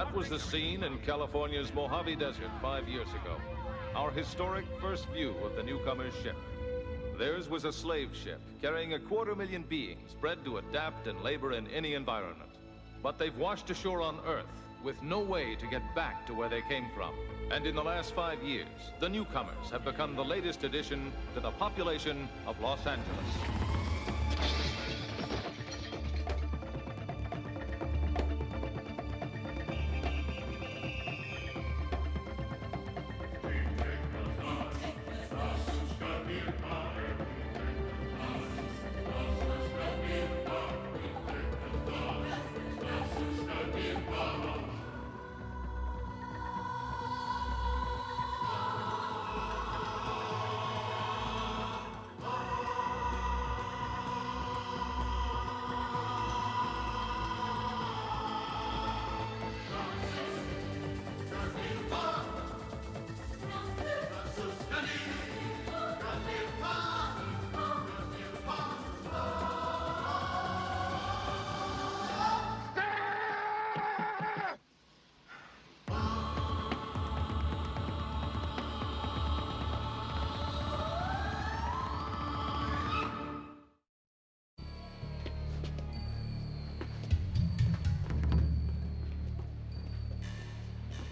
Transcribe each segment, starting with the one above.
That was the scene in California's Mojave Desert 5 years ago. Our historic first view of the newcomer's ship. Theirs was a slave ship carrying 250,000 beings bred to adapt and labor in any environment. But they've washed ashore on Earth with no way to get back to where they came from. And in the last 5 years, the newcomers have become the latest addition to the population of Los Angeles.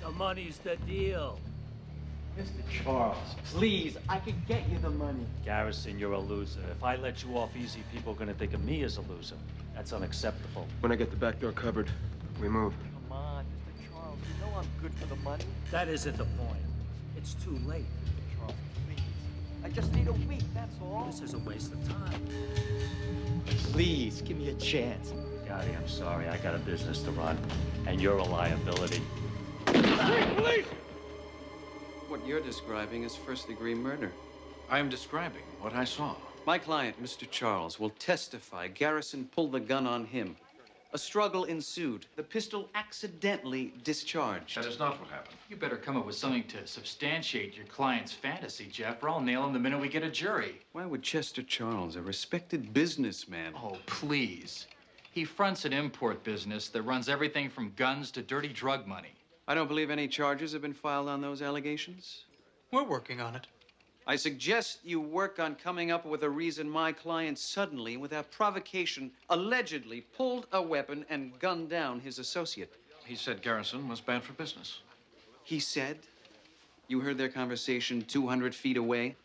The money's the deal. Mr. Charles, please, I can get you the money. Garrison, you're a loser. If I let you off easy, people are gonna think of me as a loser. That's unacceptable. When I get the back door covered, we move. Come on, Mr. Charles, you know I'm good for the money. That isn't the point. It's too late. Mr. Charles, please. I just need a week, that's all. This is a waste of time. Please, give me a chance. Gotti, I'm sorry. I got a business to run, and you're a liability. Police! What you're describing is first-degree murder. I am describing what I saw. My client, Mr. Charles, will testify Garrison pulled the gun on him. A struggle ensued. The pistol accidentally discharged. That is not what happened. You better come up with something to substantiate your client's fantasy, Jeff, or I'll nail him the minute we get a jury. Why would Chester Charles, a respected businessman... Oh, please. He fronts an import business that runs everything from guns to dirty drug money. I don't believe any charges have been filed on those allegations. We're working on it. I suggest you work on coming up with a reason my client suddenly, without provocation, allegedly pulled a weapon and gunned down his associate. He said Garrison was bad for business. He said? You heard their conversation 200 feet away?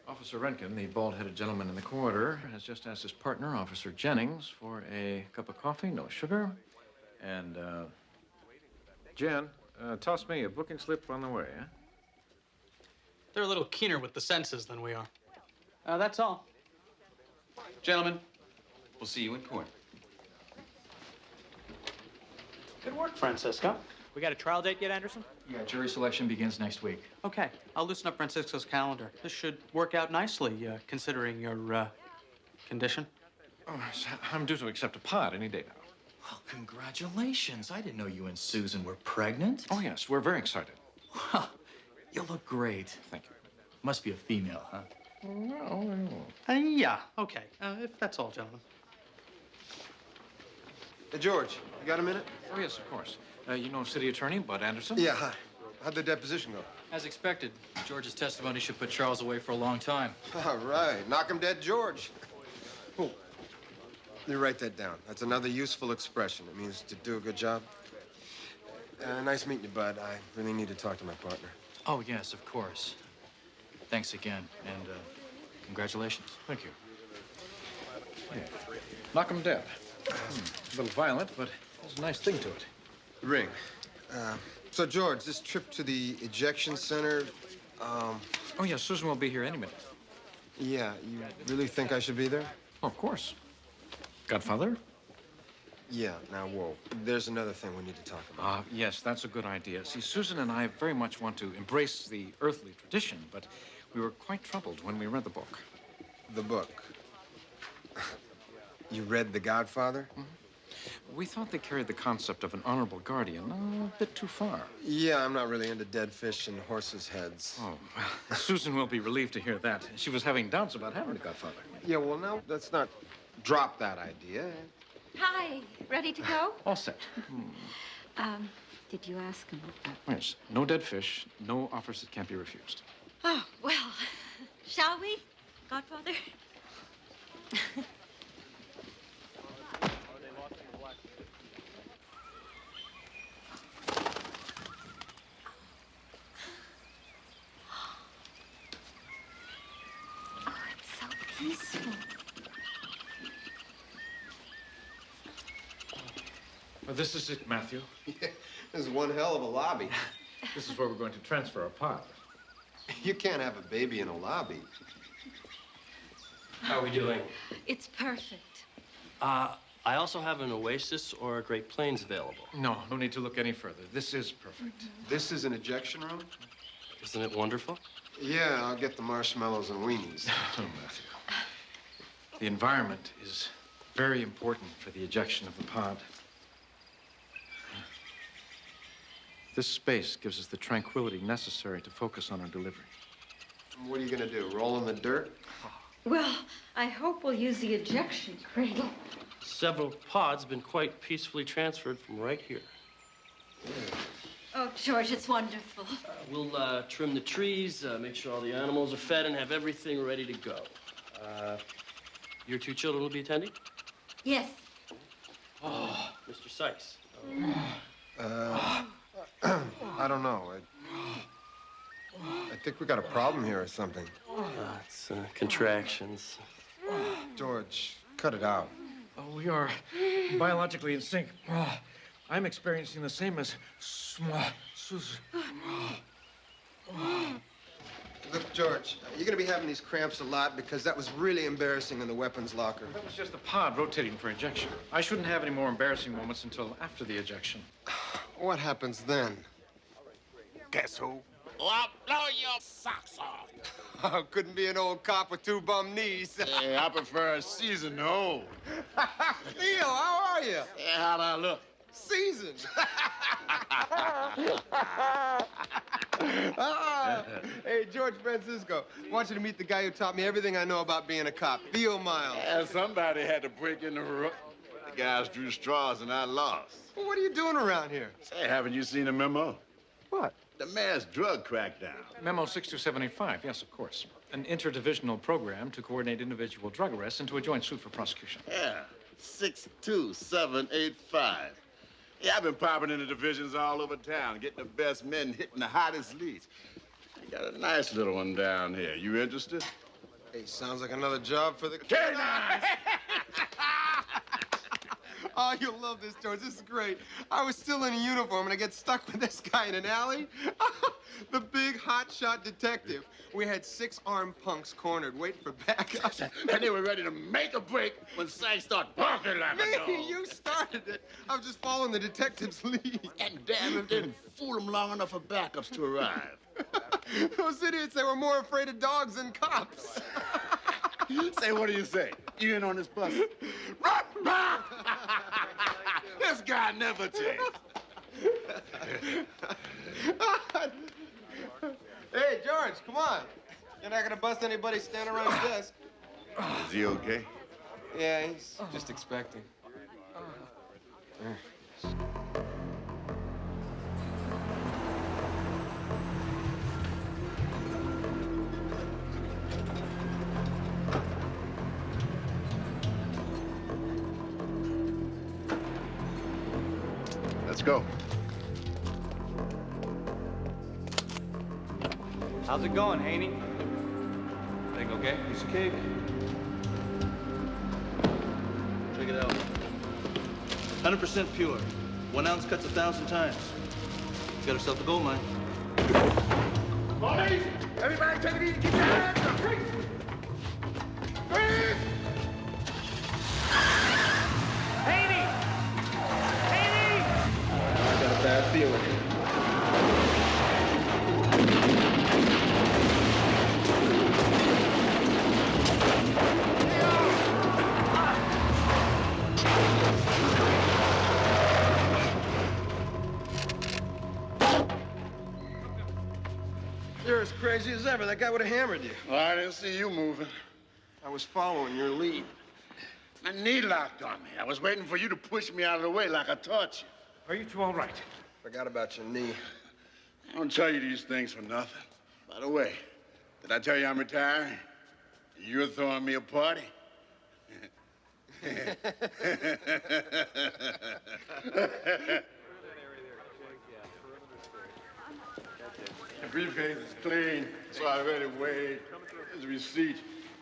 Officer Renkin, the bald-headed gentleman in the corridor, has just asked his partner, Officer Jennings, for a cup of coffee, no sugar. And, Jen, toss me a booking slip on the way, eh? They're a little keener with the senses than we are. That's all. Gentlemen, we'll see you in court. Good work, Francisco. We got a trial date yet, Anderson? Yeah, jury selection begins next week. Okay, I'll loosen up Francisco's calendar. This should work out nicely, considering your, condition. Oh, I'm due to accept a pot any day now. Well, congratulations. I didn't know you and Susan were pregnant. Oh, yes, we're very excited. Huh. You look great. Thank you. Must be a female, huh? No. Yeah, okay. If that's all, gentlemen. Hey, George, you got a minute? Oh, yes, of course. You know City Attorney Bud Anderson? Yeah, hi. How'd the deposition go? As expected, George's testimony should put Charles away for a long time. All right. Knock him dead, George. Oh, you write that down. That's another useful expression. It means to do a good job. Nice meeting you, Bud. I really need to talk to my partner. Oh, yes, of course. Thanks again, and congratulations. Thank you. Yeah. Knock him dead. A little violent, but there's a nice thing to it. Ring. So, George, this trip to the ejection center, Oh, yeah, Susan will be here any minute. yeah, you really think I should be there? Oh, of course. Godfather? Yeah, now, whoa. There's another thing we need to talk about. Yes, that's a good idea. See, Susan and I very much want to embrace the earthly tradition, but we were quite troubled when we read the book. The book. You read The Godfather? Mm-hmm. We thought they carried the concept of an honorable guardian a bit too far. Yeah, I'm not really into dead fish and horses' heads. Oh, well, Susan will be relieved to hear that. She was having doubts about having a godfather. Yeah, well, now, let's not drop that idea. Hi. Ready to go? All set. Did you ask him? Yes, no dead fish, no offers that can't be refused. Oh, well, shall we, Godfather? Oh, it's so peaceful. Well, this is it, Matthew. Yeah, this is one hell of a lobby. This is where we're going to transfer our pod. You can't have a baby in a lobby. How are we doing? It's perfect. I also have an Oasis or a Great Plains available. No need to look any further. This is perfect. This is an ejection room? Isn't it wonderful? Yeah, I'll get the marshmallows and weenies. Oh, Matthew. The environment is very important for the ejection of the pod. This space gives us the tranquility necessary to focus on our delivery. What are you gonna do, roll in the dirt? Well, I hope we'll use the ejection cradle. Several pods have been quite peacefully transferred from right here. Oh, George, it's wonderful. We'll trim the trees, make sure all the animals are fed, and have everything ready to go. Your two children will be attending? Yes. Oh, Mr. Sikes. I don't know. I think we got a problem here or something. It's contractions. George, cut it out. Oh, we are biologically in sync. I'm experiencing the same as Susan. Look, George, you're gonna be having these cramps a lot because that was really embarrassing in the weapons locker. That was just the pod rotating for ejection. I shouldn't have any more embarrassing moments until after the ejection. What happens then? Guess who? Oh, I'll blow your socks off. Oh, couldn't be an old cop with two bum knees. Hey, I prefer a seasoned old. Theo, how are you? Hey, how'd I look? Seasoned. Hey, George Francisco, I want you to meet the guy who taught me everything I know about being a cop, Theo Miles. Yeah, somebody had to break in the room. The guys drew straws and I lost. Well, what are you doing around here? Hey, haven't you seen the memo? What? The mass drug crackdown. Memo 62785, yes, of course. An interdivisional program to coordinate individual drug arrests into a joint suit for prosecution. Yeah, 62785. Yeah, I've been popping into divisions all over town, getting the best men hitting the hottest leads. I got a nice little one down here. You interested? Hey, sounds like another job for the... K-9! Oh, you'll love this, George. This is great. I was still in a uniform, and I get stuck with this guy in an alley. The big hotshot detective. We had 6 armed punks cornered, waiting for backup. And they were ready to make a break when Sikes started barking like a dog. Me, you started it. I was just following the detective's lead. And damn if they didn't fool them long enough for backups to arrive. Those idiots, they were more afraid of dogs than cops. Say, what do you say? You in on this bus? This guy never changed. Hey, George, come on. You're not gonna bust anybody standing around his desk. Is he okay? Yeah, he's just expecting. Let's go. How's it going, Haney? Everything okay? Piece of cake. Check it out. 100% pure. 1 ounce cuts 1,000 times. Got herself a gold mine. Police! Everybody take it easy. Keep your hands up. Freeze! Freeze! Haney! Haney! I got a bad feeling. You're as crazy as ever. That guy would have hammered you. Well, I didn't see you moving. I was following your lead. My knee locked on me. I was waiting for you to push me out of the way like I taught you. Are you two all right? Forgot about your knee. I don't tell you these things for nothing. By the way, did I tell you I'm retiring? You're throwing me a party? The briefcase is clean, so I already weighed. Here's a receipt.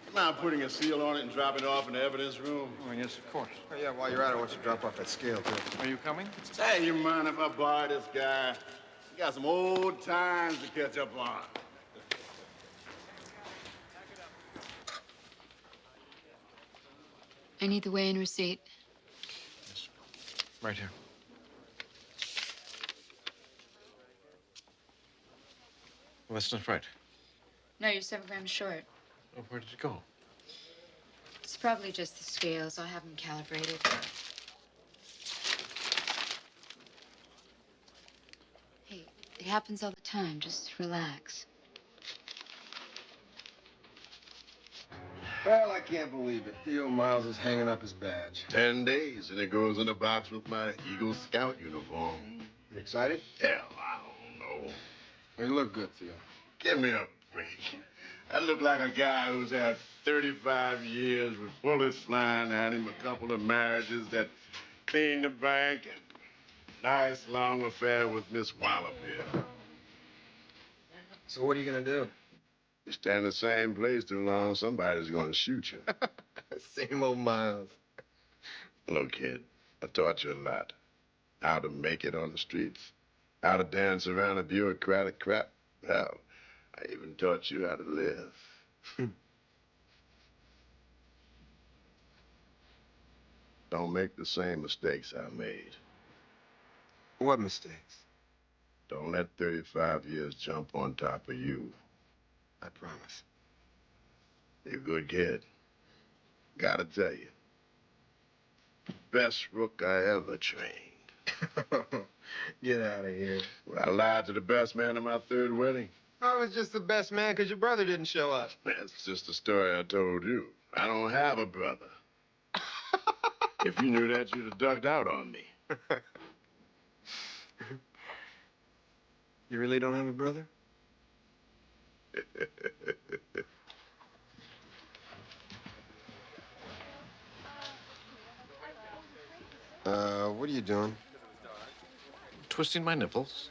You mind putting a seal on it and dropping it off in the evidence room? Oh, yes, of course. Oh, yeah, while you're at it, why don't you drop off that scale, too? Are you coming? Hey, you mind if I borrow this guy? We got some old times to catch up on. I need the weigh-in receipt. Yes. Right here. Well, that's not right. No, you're 7 grams short. Oh, where did it go? It's probably just the scales. I'll have them calibrated. Hey, it happens all the time. Just relax. Well, I can't believe it. Theo Miles is hanging up his badge. 10 days, and it goes in the box with my Eagle Scout uniform. You excited? Hell, I don't know. You look good, Theo. Give me a break. I look like a guy who's had 35 years with bullets flying at him, a couple of marriages that cleaned the bank, and nice long affair with Miss Wallop here. So what are you gonna do? You stand in the same place too long, somebody's gonna shoot you. Same old Miles. Look, kid, I taught you a lot. How to make it on the streets, how to dance around a bureaucratic crap. Hell, I even taught you how to live. Don't make the same mistakes I made. What mistakes? Don't let 35 years jump on top of you. I promise. You're a good kid. Gotta tell you. Best rook I ever trained. Get out of here. Well, I lied to the best man at my third wedding. I was just the best man because your brother didn't show up. That's just the story I told you. I don't have a brother. If you knew that, you'd have ducked out on me. You really don't have a brother? What are you doing? Twisting my nipples.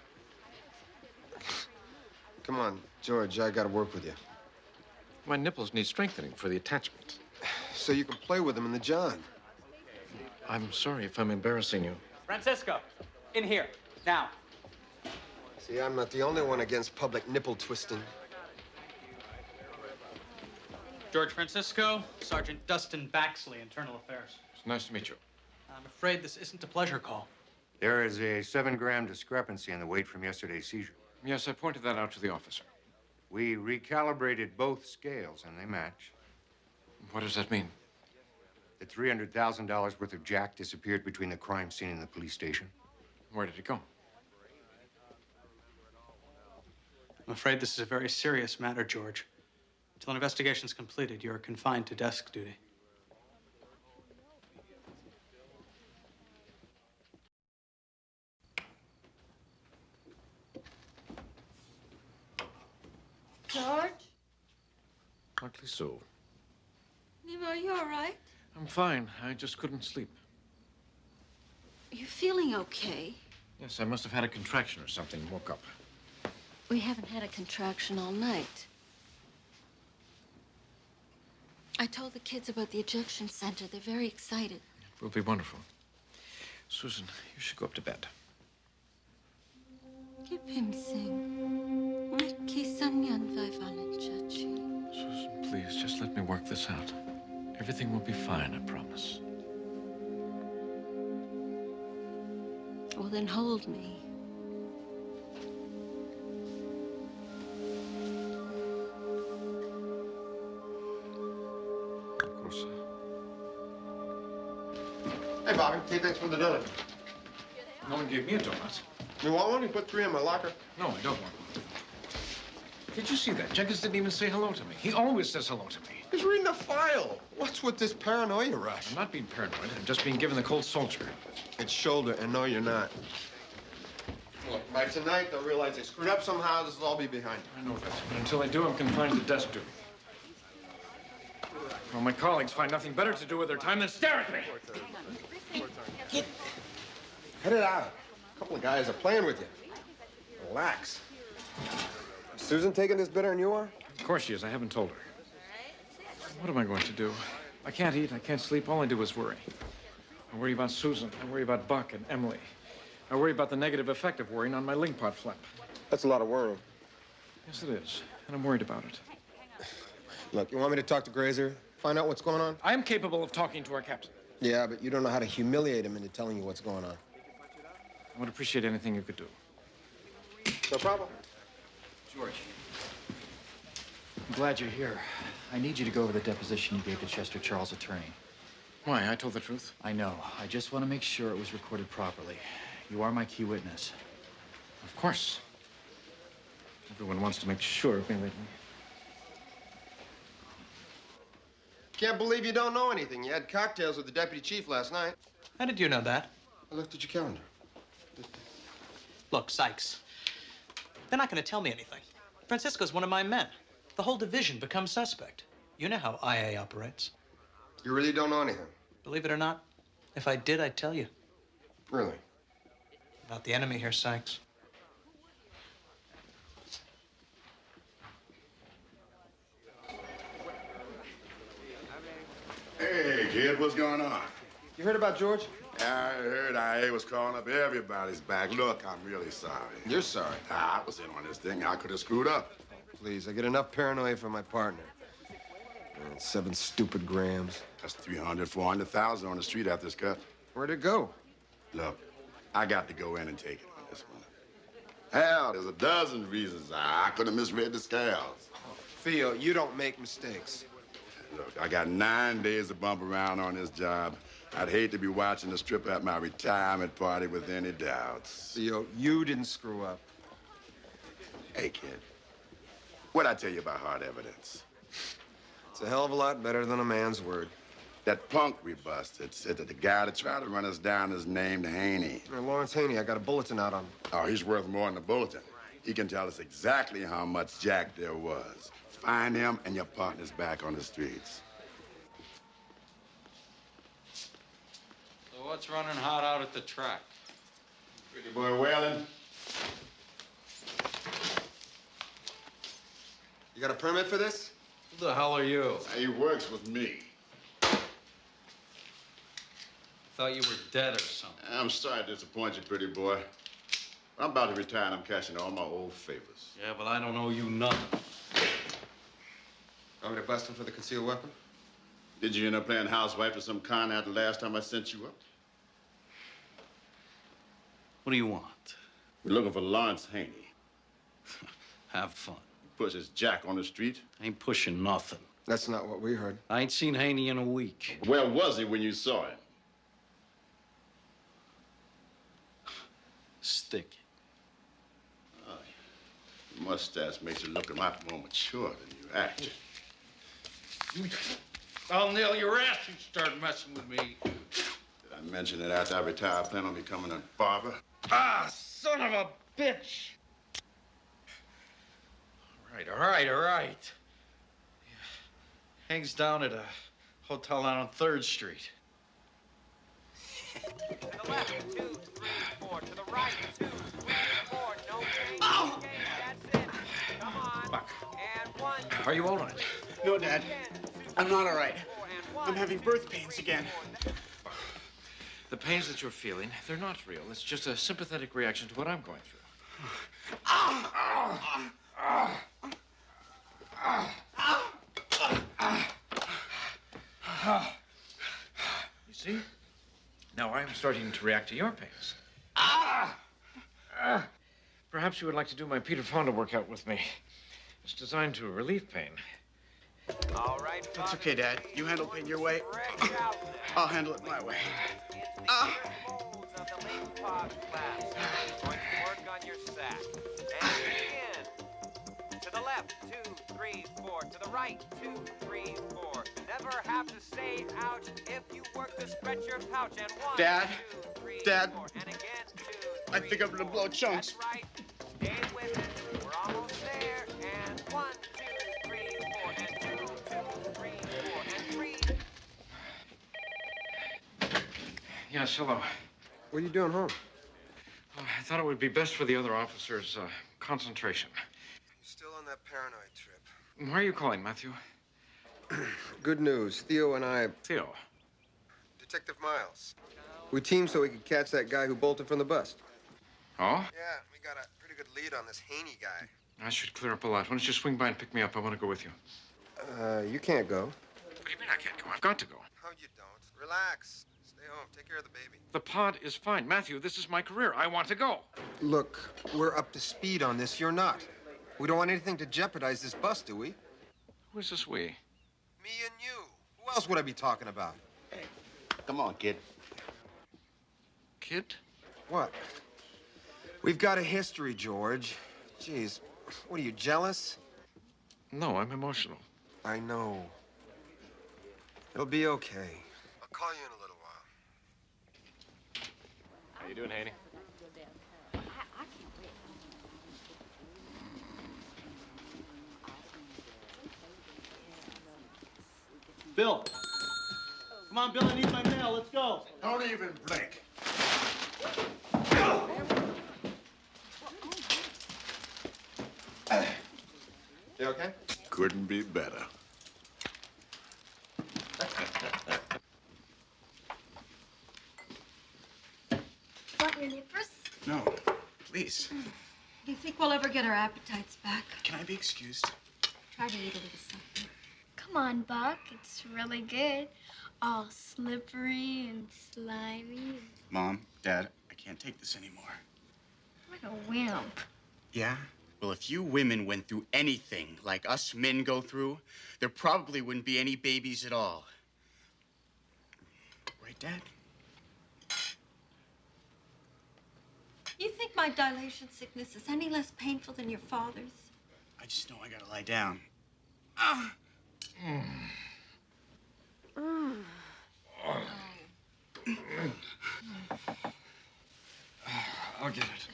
Come on, George, I gotta work with you. My nipples need strengthening for the attachment. So you can play with them in the John. I'm sorry if I'm embarrassing you. Francisco, in here, now. See, I'm not the only one against public nipple twisting. George Francisco, Sergeant Dustin Baxley, Internal Affairs. It's nice to meet you. I'm afraid this isn't a pleasure call. There is a 7-gram discrepancy in the weight from yesterday's seizure. Yes, I pointed that out to the officer. We recalibrated both scales, and they match. What does that mean? The $300,000 worth of jack disappeared between the crime scene and the police station. Where did it go? I'm afraid this is a very serious matter, George. Until an investigation's completed, you're confined to desk duty. George? Hardly so. Nemo, are you all right? I'm fine. I just couldn't sleep. Are you feeling okay? Yes, I must have had a contraction or something. Woke up. We haven't had a contraction all night. I told the kids about the ejection center. They're very excited. It will be wonderful. Susan, you should go up to bed. Give him sing. Susan, please, just let me work this out. Everything will be fine, I promise. Well, then hold me. Hey, Bobby. Hey, thanks for the donut. No one gave me a donut. You want one? You put 3 in my locker. No, I don't want one. Did you see that? Jenkins didn't even say hello to me. He always says hello to me. He's reading a file. What's with this paranoia rush? I'm not being paranoid. I'm just being given the cold soldier. It's shoulder, and no, you're not. Look, by tonight, they'll realize they screwed up somehow. This will all be behind them. I know that. But until I do, I'm confined to desk duty. Well, my colleagues find nothing better to do with their time than stare at me. Cut it out. A couple of guys are playing with you. Relax. Is Susan taking this better than you are? Of course she is. I haven't told her. What am I going to do? I can't eat. I can't sleep. All I do is worry. I worry about Susan. I worry about Buck and Emily. I worry about the negative effect of worrying on my Lingpot flip. That's a lot of worrying. Yes, it is. And I'm worried about it. Look, you want me to talk to Grazer? Find out what's going on? I am capable of talking to our captain. Yeah, but you don't know how to humiliate him into telling you what's going on. I would appreciate anything you could do. No problem. George, I'm glad you're here. I need you to go over the deposition you gave to Chester Charles' attorney. Why? I told the truth. I know. I just want to make sure it was recorded properly. You are my key witness. Of course. Everyone wants to make sure of me lately. Can't believe you don't know anything. You had cocktails with the deputy chief last night. How did you know that? I looked at your calendar. Look, Sikes, they're not going to tell me anything. Francisco's one of my men. The whole division becomes suspect. You know how IA operates. You really don't know anything? Believe it or not, if I did, I'd tell you. Really? About the enemy here, Sikes. Hey, kid, what's going on? You heard about George? I heard IA was calling up everybody's back. Look, I'm really sorry. You're sorry? I was in on this thing. I could have screwed up. Please, I get enough paranoia from my partner. 7 stupid grams. That's 300, 400,000 on the street after this cut. Where'd it go? Look, I got to go in and take it on this one. Hell, there's a dozen reasons I could have misread the scales. Theo, you don't make mistakes. Look, I got 9 days to bump around on this job. I'd hate to be watching the strip at my retirement party with any doubts. Theo, you didn't screw up. Hey, kid, what'd I tell you about hard evidence? It's a hell of a lot better than a man's word. That punk we busted said that the guy that tried to run us down is named Haney. Lawrence Haney, I got a bulletin out on him. Oh, he's worth more than a bulletin. He can tell us exactly how much jack there was. Find him, and your partner's back on the streets. So what's running hot out at the track? Pretty boy Whalen. You got a permit for this? Who the hell are you? He works with me. Thought you were dead or something. I'm sorry to disappoint you, pretty boy. I'm about to retire, and I'm cashing all my old favors. Yeah, but I don't owe you nothing. Want me to bust him for the concealed weapon? Did you end up playing housewife of some kind after the last time I sent you up? What do you want? We're looking for Lawrence Haney. Have fun. Pushes Jack on the street. Ain't pushing nothing. That's not what we heard. I ain't seen Haney in a week. Where was he when you saw him? Stick it. Oh, your mustache makes you look a lot more mature than you act. I'll nail your ass if you start messing with me. Did I mention that after I retire, I plan on becoming a barber? Ah, son of a bitch! All right. Hangs down at a hotel out on 3rd Street. To the left, 2, 3, 4. To the right, 2, 3, 4. No pain. Oh! That's it. Come on. Buck. And 1. Are you all right? No, Dad. I'm not all right. I'm having birth pains again. The pains that you're feeling, they're not real. It's just a sympathetic reaction to what I'm going through. You see? Now I'm starting to react to your pains. Perhaps you would like to do my Peter Fonda workout with me. It's designed to relieve pain. All right, That's okay, Dad. You handle pain your way. I'll handle it my way. Going to work on your sack. And begin. To the left. left, 2, 3, 4. To the right, 2, 3, 4. Never have to say ouch if you work to stretch your pouch. And 1, Dad, 2, 3, Dad. 4. And again, 2, I 3, think I'm gonna blow chunks. That's right. Stay with it. We're almost there. And 1, 2, 3, 4. And 2, 2, 3, 4. And 3. Yes, hello. What are you doing home? Oh, I thought it would be best for the other officers' concentration. You're still on that paranoid trip. Why are you calling, Matthew? Good news. Theo and I... Theo? Detective Miles. We teamed so we could catch that guy who bolted from the bust. Oh? Yeah, we got a pretty good lead on this Haney guy. I should clear up a lot. Why don't you swing by and pick me up? I want to go with you. You can't go. What do you mean I can't go? I've got to go. No, you don't. Relax. Stay home. Take care of the baby. The pod is fine. Matthew, this is my career. I want to go. Look, we're up to speed on this. You're not. We don't want anything to jeopardize this bust, do we? Who is this we? Me and you. Who else would I be talking about? Hey, come on, kid. Kid? What? We've got a history, George. Jeez, what are you, jealous? No, I'm emotional. I know. It'll be okay. I'll call you in a little while. How you doing, Haney? Bill. Come on, Bill, I need my mail. Let's go. Don't even blink. You okay? Couldn't be better. Want your nippers? No, please. Do you think we'll ever get our appetites back? Can I be excused? Try to eat a little something. Come on, Buck. It's really good. All slippery and slimy. Mom, Dad, I can't take this anymore. What a wimp. Yeah? Well, if you women went through anything like us men go through, there probably wouldn't be any babies at all. Right, Dad? You think my dilation sickness is any less painful than your father's? I just know I gotta lie down. I'll get it.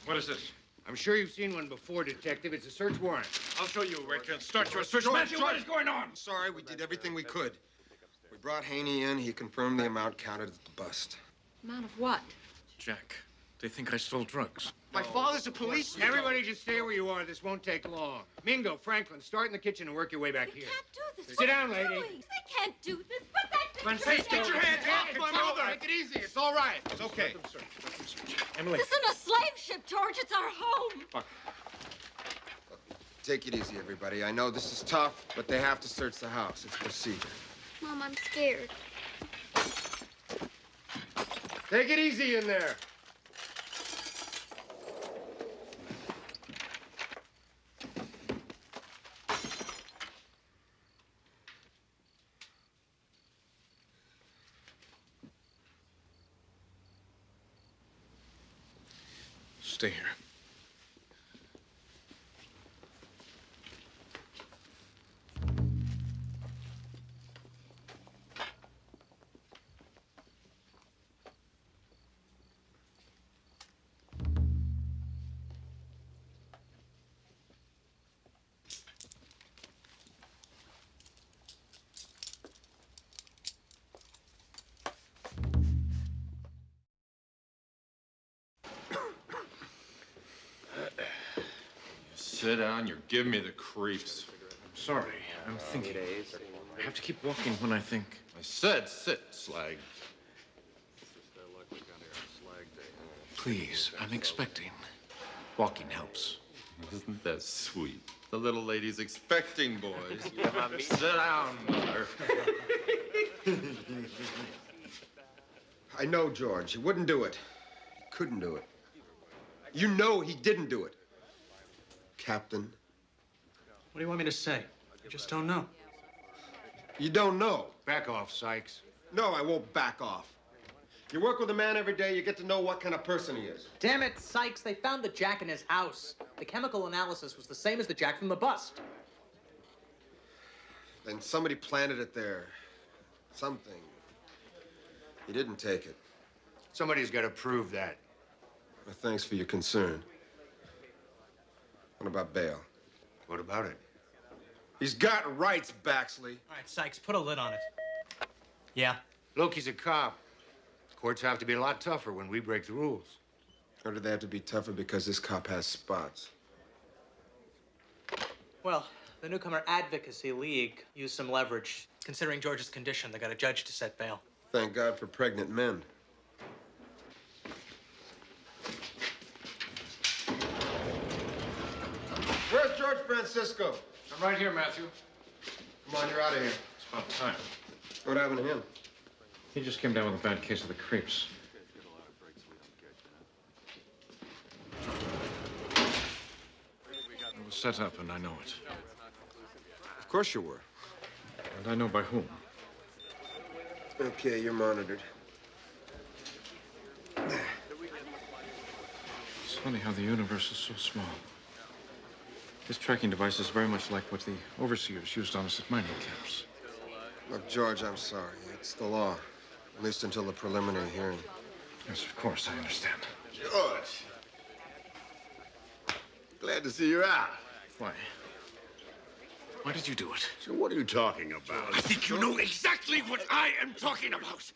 What is this? I'm sure you've seen one before, Detective. It's a search warrant. I'll show you where to start your search. George, Matthew, what George. is going on? Sorry, we did everything we could. We brought Haney in. He confirmed the amount counted at the bust. Amount of what? Jack, they think I stole drugs. My father's a policeman. Everybody just stay where you are. This won't take long. Mingo, Franklin, start in the kitchen and work your way back here. Can't do this. Sit down, lady. They can't do this. Put that Francisco, get your hands off my mother. Take it easy. It's all right. It's okay. Emily. This isn't a slave ship, George. It's our home. Take it easy, everybody. I know this is tough, but they have to search the house. It's procedure. Mom, I'm scared. Take it easy in there. Stay here. Sit down. You're giving me the creeps. I'm sorry. I'm thinking. I have to keep walking when I think. I said sit, slag. Please, I'm expecting. Walking helps. Isn't that sweet? The little lady's expecting, boys. Sit down, mother. I know, George. He wouldn't do it. He couldn't do it. You know he didn't do it. Captain. What do you want me to say? I just don't know. You don't know. Back off, Sikes. No, I won't back off. You work with a man every day, you get to know what kind of person he is. Damn it, Sikes, they found the jack in his house. The chemical analysis was the same as the jack from the bust. Then somebody planted it there. Something. He didn't take it. Somebody's got to prove that. Well, thanks for your concern. What about bail? What about it? He's got rights, Baxley. All right, Sikes, put a lid on it. Yeah? Look, he's a cop. Courts have to be a lot tougher when we break the rules. Or do they have to be tougher because this cop has spots? Well, the Newcomer Advocacy League used some leverage. Considering George's condition, they got a judge to set bail. Thank God for pregnant men. Where's George Francisco? I'm right here, Matthew. Come on, you're out of here. It's about time. What happened to him? He just came down with a bad case of the creeps. It was set up, and I know it. Of course you were. And I know by whom. Okay, you're monitored. It's funny how the universe is so small. This tracking device is very much like what the overseers used on us at mining camps. Look, George, I'm sorry. It's the law. At least until the preliminary hearing. Yes, of course, I understand. George. Glad to see you out. Why? Why did you do it? So what are you talking about? I think you know exactly what I am talking about.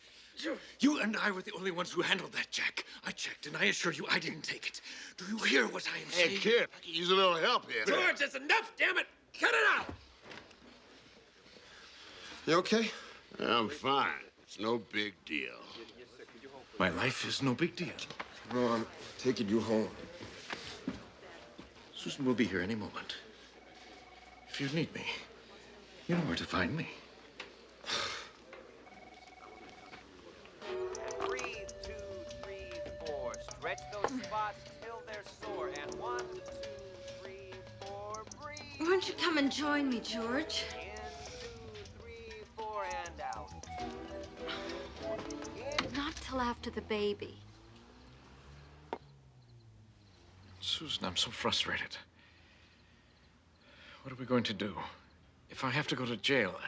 You and I were the only ones who handled that jack. I checked, and I assure you I didn't take it. Do you hear what I am saying? Hey, kid, I could use a little help here. George, that's enough, damn it! Cut it out! You okay? I'm fine. It's no big deal. My life is no big deal. No, I'm taking you home. Susan will be here any moment. If you need me, you know where to find me. Breathe, 2, 3, 4. Stretch those spots till they're sore. And 1, 2, 3, 4. Breathe. Why don't you come and join me, George? In, 2, 3, 4, and out. Not till after the baby. Susan, I'm so frustrated. What are we going to do? If I have to go to jail,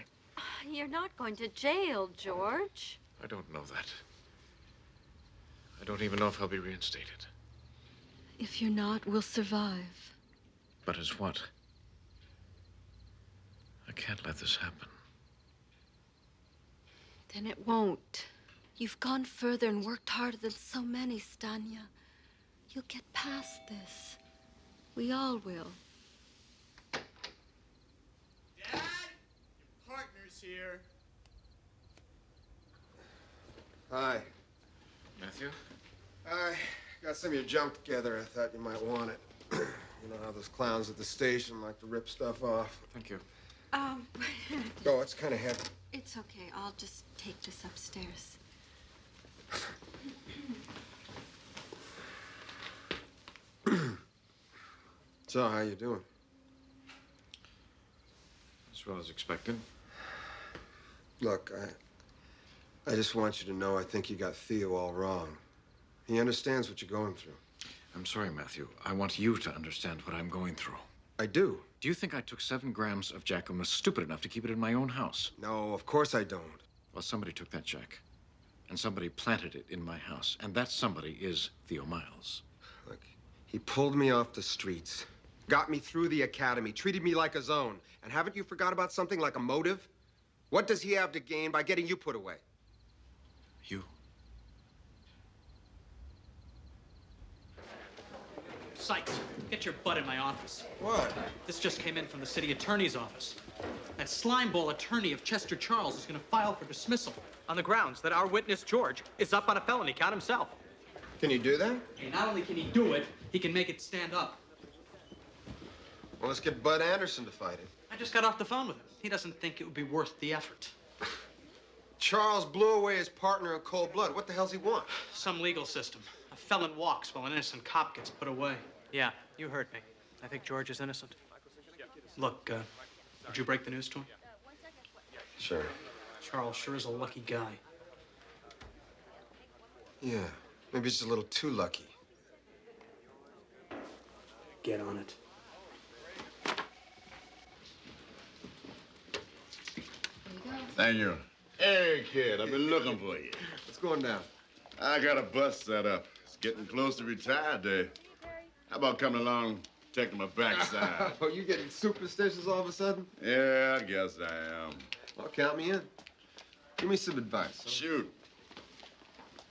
You're not going to jail, George. I don't know that. I don't even know if I'll be reinstated. If you're not, we'll survive. But as what? I can't let this happen. Then it won't. You've gone further and worked harder than so many, Stanya. You'll get past this. We all will. Dad, your partner's here. Hi. Matthew? I got some of your junk together. I thought you might want it. You know how those clowns at the station like to rip stuff off. Thank you. Oh, it's kind of heavy. It's okay. I'll just take this upstairs. So, how you doing? As well as expected. Look, I just want you to know I think you got Theo all wrong. He understands what you're going through. I'm sorry, Matthew. I want you to understand what I'm going through. I do. Do you think I took 7 grams of Jack and was stupid enough to keep it in my own house? No, of course I don't. Well, somebody took that Jack, and somebody planted it in my house, and that somebody is Theo Miles. Look, he pulled me off the streets, got me through the academy, treated me like his own. And haven't you forgot about something like a motive? What does he have to gain by getting you put away? You? Sikes, get your butt in my office. What? This just came in from the city attorney's office. That slimeball attorney of Chester Charles is going to file for dismissal on the grounds that our witness, George, is up on a felony count himself. Can you do that? And not only can he do it, he can make it stand up. Well, let's get Bud Anderson to fight it. I just got off the phone with him. He doesn't think it would be worth the effort. Charles blew away his partner in cold blood. What the hell's he want? Some legal system. A felon walks while an innocent cop gets put away. Yeah, you heard me. I think George is innocent. Look, did you break the news to him? Sure. Charles sure is a lucky guy. Yeah, maybe just a little too lucky. Get on it. Thank you. Hey, kid, I've been looking for you. What's going down? I got a bus set up. It's getting close to retire day. How about coming along, taking my backside? Oh, you getting superstitious all of a sudden? Yeah, I guess I am. Well, count me in. Give me some advice. Shoot.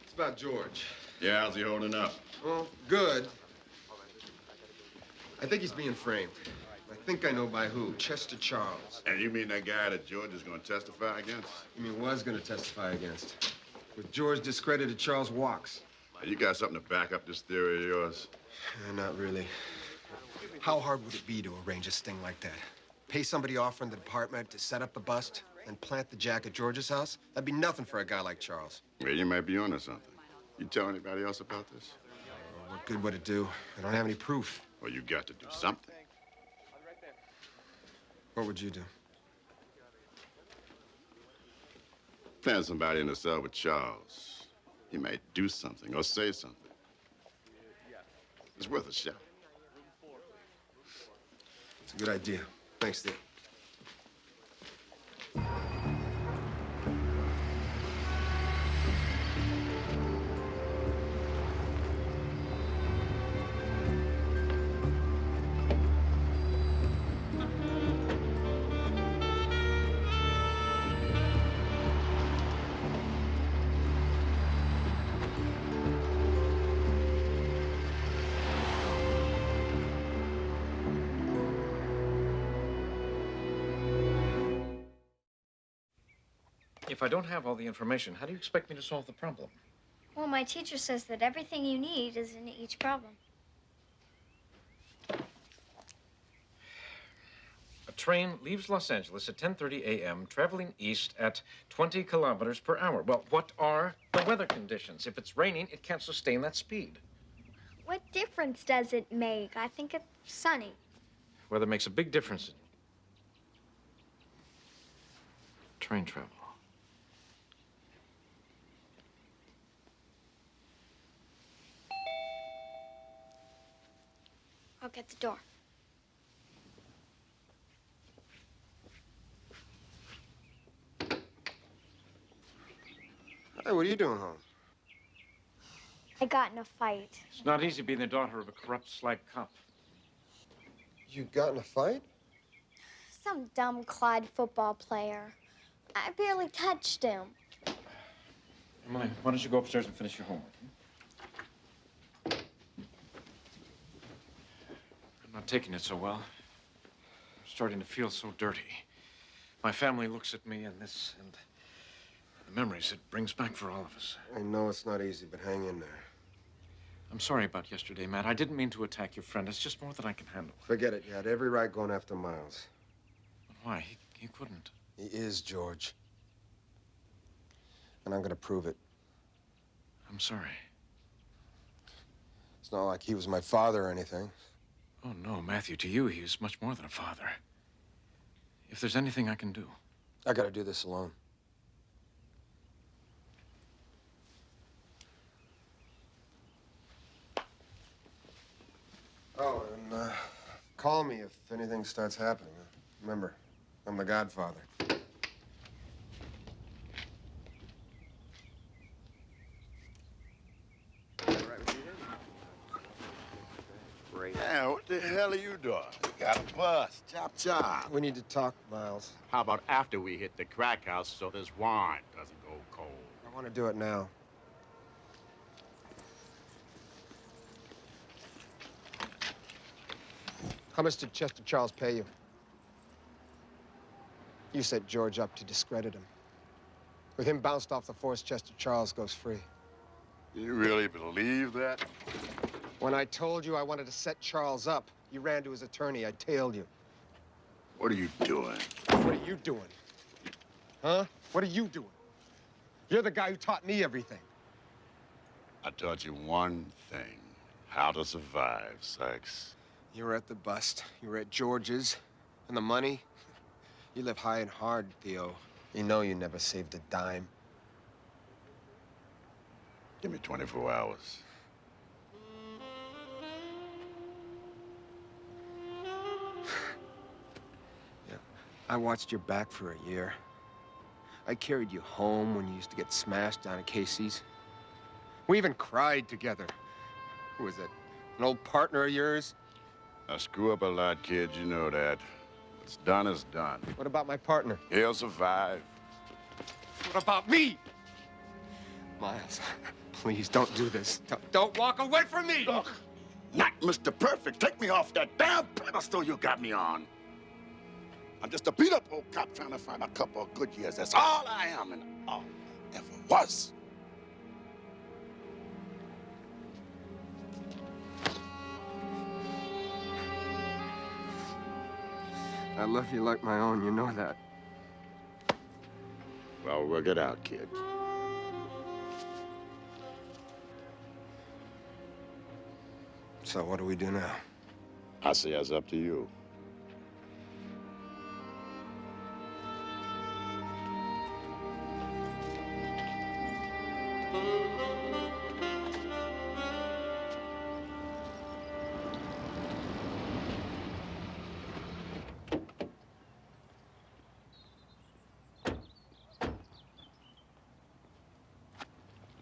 It's about George. Yeah, how's he holding up? Well, good. I think he's being framed. I think I know by who. Chester Charles. And you mean that guy that George is going to testify against? You mean was going to testify against? With George discredited, Charles walks. You got something to back up this theory of yours? Not really. How hard would it be to arrange a sting like that? Pay somebody off from the department to set up the bust and plant the jack at George's house? That'd be nothing for a guy like Charles. Yeah, you might be onto something. You tell anybody else about this? What good would it do? I don't have any proof. Well, you got to do something. What would you do? Plant somebody in the cell with Charles. He might do something or say something. It's worth a shot. It's a good idea. Thanks, Dick. If I don't have all the information, how do you expect me to solve the problem? Well, my teacher says that everything you need is in each problem. A train leaves Los Angeles at 10:30 a.m., traveling east at 20 kilometers per hour. Well, what are the weather conditions? If it's raining, it can't sustain that speed. What difference does it make? I think it's sunny. Weather makes a big difference in train travel. I'll get the door. Hey, what are you doing home? I got in a fight. It's not easy being the daughter of a corrupt slag cop. You got in a fight? Some dumb Clyde football player. I barely touched him. Emily, why don't you go upstairs and finish your homework? I'm not taking it so well. I'm starting to feel so dirty. My family looks at me and this and the memories it brings back for all of us. I know it's not easy, but hang in there. I'm sorry about yesterday, Matt. I didn't mean to attack your friend. It's just more than I can handle. Forget it. You had every right going after Miles. But why? He couldn't. He is, George. And I'm gonna prove it. I'm sorry. It's not like he was my father or anything. Oh, no, Matthew. To you, he was much more than a father. If there's anything I can do. I gotta do this alone. Oh, and call me if anything starts happening. Remember, I'm the Godfather. Yeah, what the hell are you doing? We got a bus. Chop, chop. We need to talk, Miles. How about after we hit the crack house so this wine doesn't go cold? I want to do it now. How much did Chester Charles pay you? You set George up to discredit him. With him bounced off the force, Chester Charles goes free. You really believe that? When I told you I wanted to set Charles up, you ran to his attorney. I tailed you. What are you doing? What are you doing? Huh? What are you doing? You're the guy who taught me everything. I taught you one thing. How to survive, Sikes. You were at the bust. You were at George's. And the money? You live high and hard, Theo. You know you never saved a dime. Give me 24 hours. Yeah. I watched your back for a year. I carried you home when you used to get smashed down at Casey's. We even cried together. Who was it? An old partner of yours? I screw up a lot, kid, you know that. What's done is done. What about my partner? He'll survive. What about me? Miles, please don't do this. Don't walk away from me! Look, not Mr. Perfect. Take me off that damn pedestal you got me on. I'm just a beat-up old cop trying to find a couple of good years. That's all I am and all I ever was. I love you like my own, you know that. Well, work it out, kid. So what do we do now? I say it's up to you.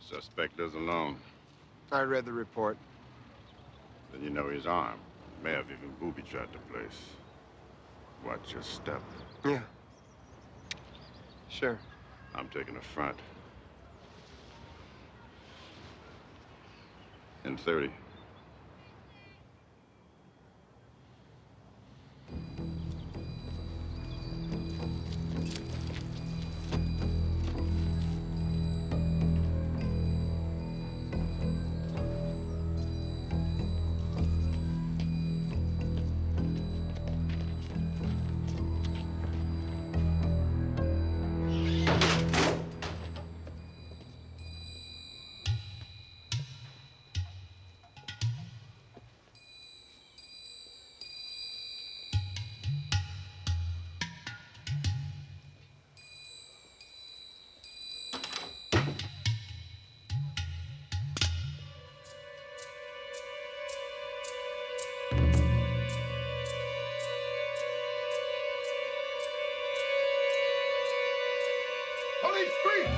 Suspect is alone. I read the report. Then you know he's armed. May have even booby-trapped the place. Watch your step. Yeah. Sure. I'm taking the front. In 30. Police, freeze!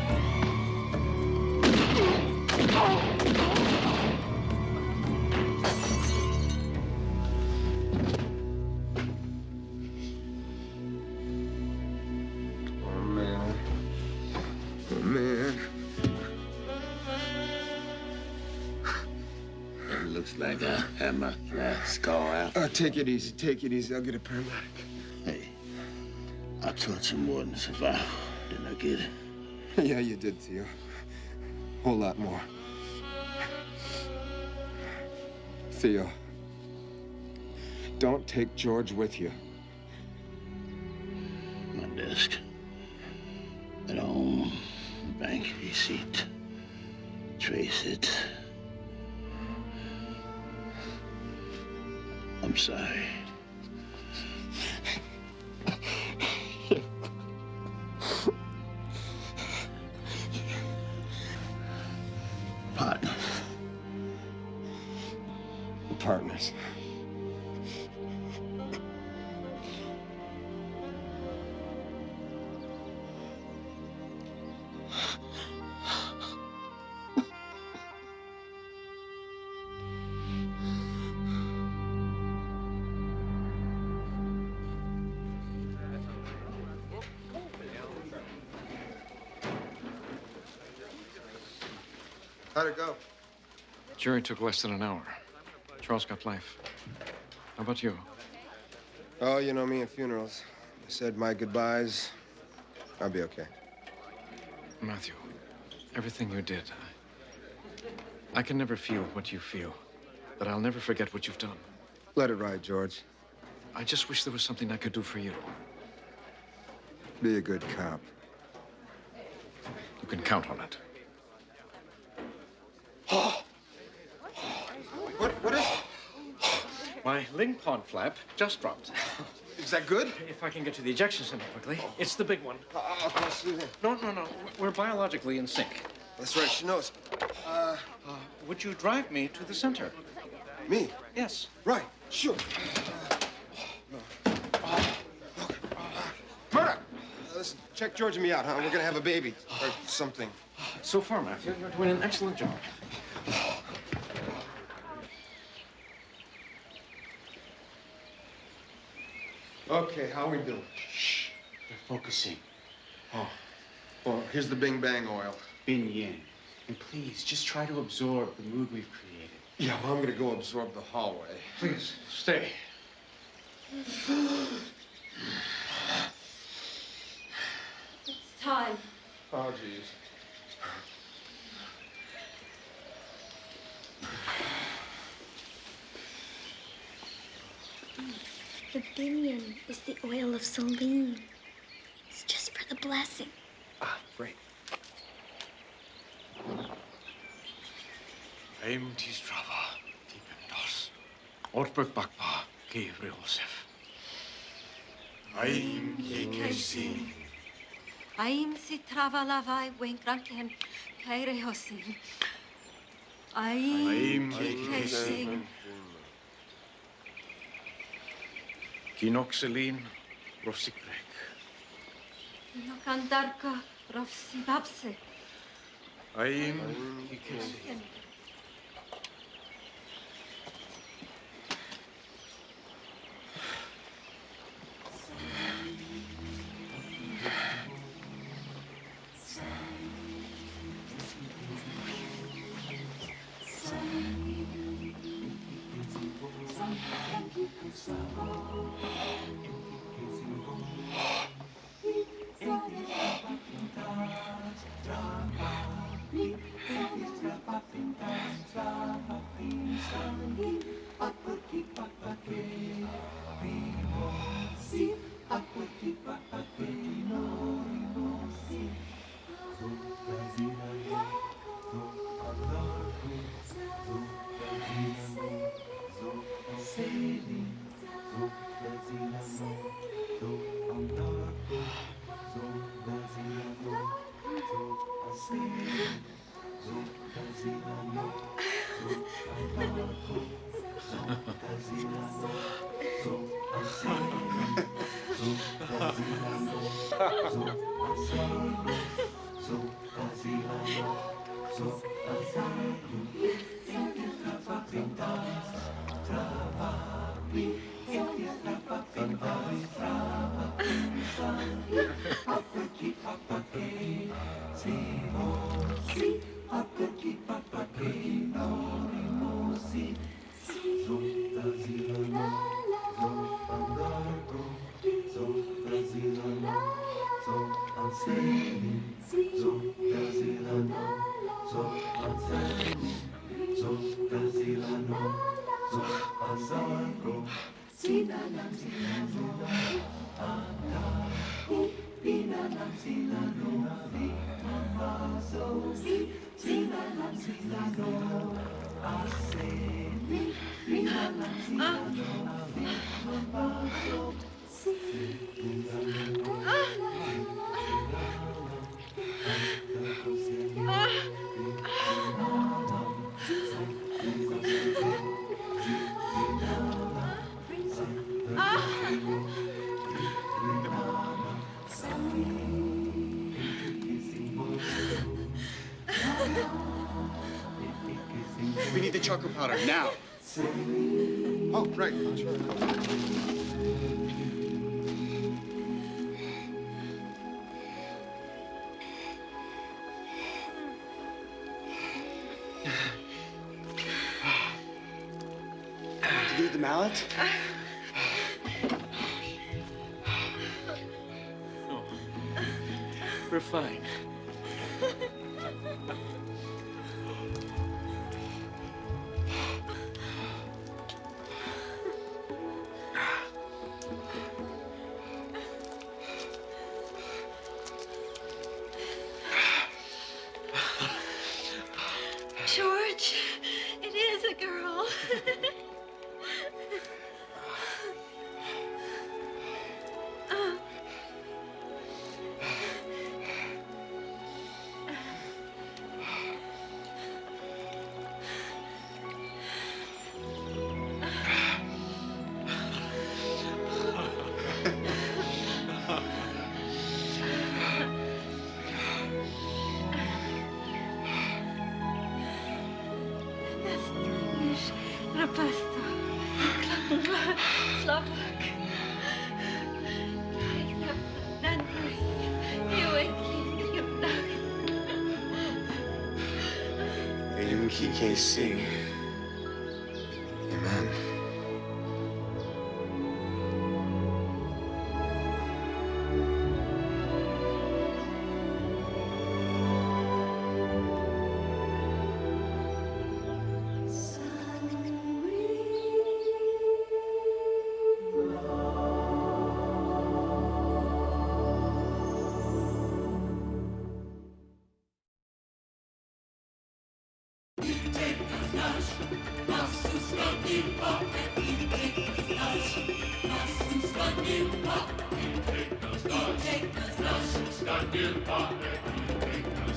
Oh, man. Oh, man. It looks like I had my last scar out. Take it easy, take it easy. I'll get a paramedic. Hey, I told you more than survival. Didn't I get it? Yeah, you did, Theo. Whole lot more. Theo, don't take George with you. My desk. At home. Bank receipt. Trace it. I'm sorry. Partners. Partners. How'd it go? Jury took less than an hour. Charles got life. How about you? Oh, you know me and funerals. I said my goodbyes. I'll be okay. Matthew, everything you did, I can never feel what you feel, but I'll never forget what you've done. Let it ride, George. I just wish there was something I could do for you. Be a good cop. You can count on it. What is it? My ling pond flap just dropped. Is that good? If I can get to the ejection center quickly. It's the big one. I'll pass through there. No. We're biologically in sync. That's right, she knows. Would you drive me to the center? Me? Yes. Right, sure. Murdoch! Listen, check George and me out, huh? We're gonna have a baby. Or something. So far, Matthew, you're doing an excellent job. Okay, how we doing? Shh. They're focusing. Oh. Well, here's the Bing Bang oil. Bin Yin. And please, just try to absorb the mood we've created. Yeah, well, I'm gonna go absorb the hallway. Please, stay. It's time. Oh, geez. The Binion is the oil of Celine. It's just for the blessing. Ah, great. Aim Tistrava, Tipendos. Ortberg Bakpa, Ki Rilsef. Aim Kekesi. Aim si travalavai wenkranken kaire hosin. Aim kekesi. Kinoxeline, Rosikrek. Nokandarka rofsi babse. Aim Kekesi. We need the chocolate powder now. Oh, right. Sure. Do you need the mallet? No. We're fine. George, it is a girl. KC. Amen.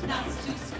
Nas tus,